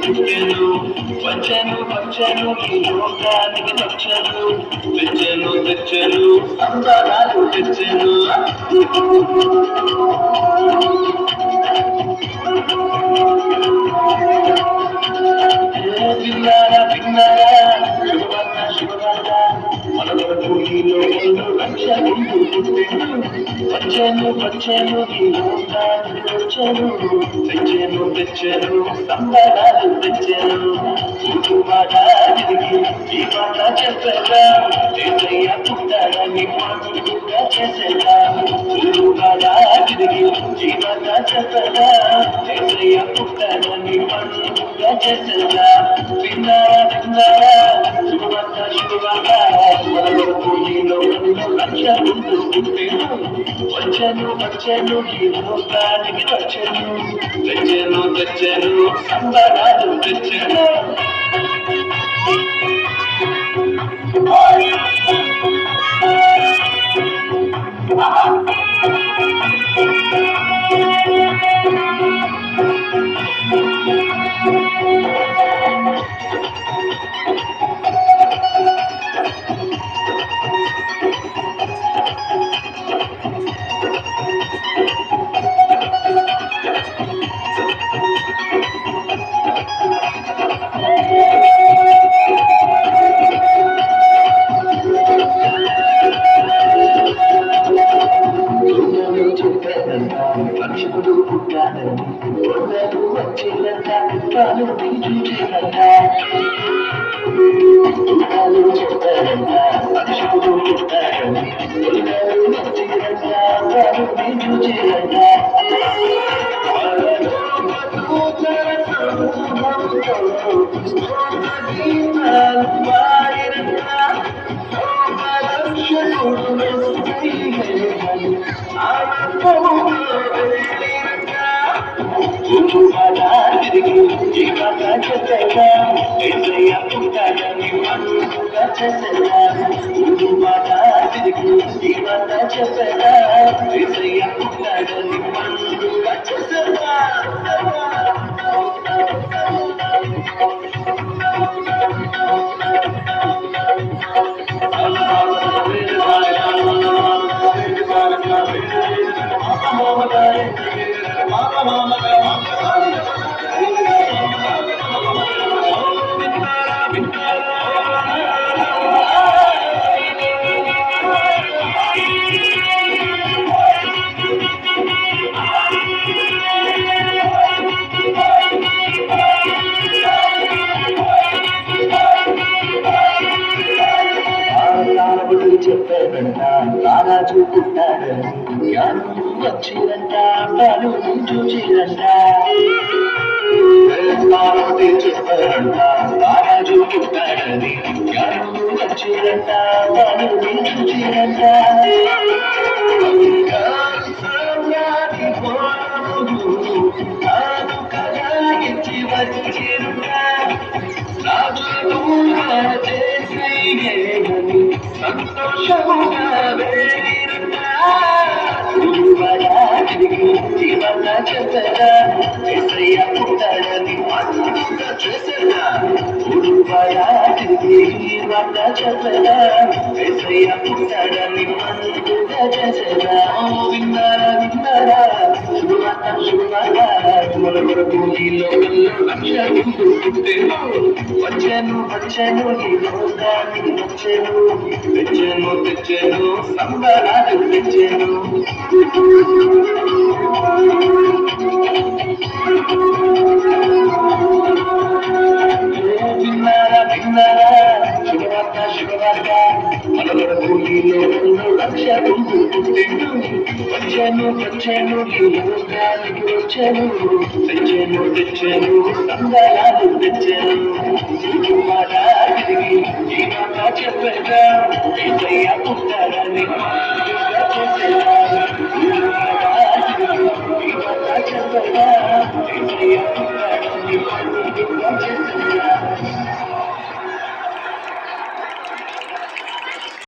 పుట్టెను వచ్చెను వచ్చెను ఈ లోకానికి వచ్చెను తెచ్చెను తెచ్చెను సంబరాలు తెచ్చెను విన్నారా విన్నారా శుభవార్త శుభవార్త మనవరకు ఈ లోకంలో రక్షకుడు పుట్టెను వచ్చెను వచ్చెను ఈ లోకానికి వచ్చెను తెచ్చెను తెచ్చెను సంబరాలు తెచ్చెను ఇంకో మాట తిరిగి ఈ మాట చెప్పగా ఏసయ్య పుట్టాడని పండుగ చేసేదా ఇంకో మాట తిరిగి ఈ మాట చెప్పగా ఏసయ్య పుట్టాడని పండుగ చేసేదా విన్నారా విన్నారా శుభవార్త శుభవార్త మనవరకు ఈ లోకంలో రక్షకుడు పుట్టెను వచ్చెను వచ్చెను ఈ లోకానికి వచ్చెను తెచ్చెను తెచ్చెను సంబరాలు తెచ్చెను రక్షకుడు పుట్టాడని కొందరు వచ్చినంత తాను చూచేనంత తాను చెప్తాడంట రక్షకుడు పుట్టాడని కొందరు వచ్చినంత తాను చూచేనంట చెప్పాడంట రాజు పుట్టాడని జ్ఞానం వచ్చిందంట తాను చూచిరంట చెప్పాడంట రాజు పుట్టాడని జ్ఞానం వచ్చిందంట తాను చూచిరంట సంతోషముగా జీవన చెప్పరా ఏసయ్య పుట్టాడని పండుగ చేసేదా జీవన చెప్పరా ఏసయ్య పుట్టాడని పండుగ చేసేదా విన్నారా విన్నారా శుభవార్త శుభవార్త మన కొరకు ఈ లోకంలో రక్షకుడు పుట్టెను వచ్చెను వచ్చెను ఈ లోకానికి వచ్చెను తెచ్చెను తెచ్చెను సంబరాలు తెచ్చెను విన్నారా విన్నారా శుభవార్త శుభవార్త మన కొరకు ఈ లోకంలో రక్షకుడు పుట్టెను వచ్చెను వచ్చెను ఈ లోకానికి వచ్చెను తెచ్చెను తెచ్చెను సంబరాలు తెచ్చెను మాట తిరిగి ఈ మాట చెప్పగా ఏసయ్య పుట్టాడని చేసేదా చెప్పగా ఏసయ్య పుట్టాడని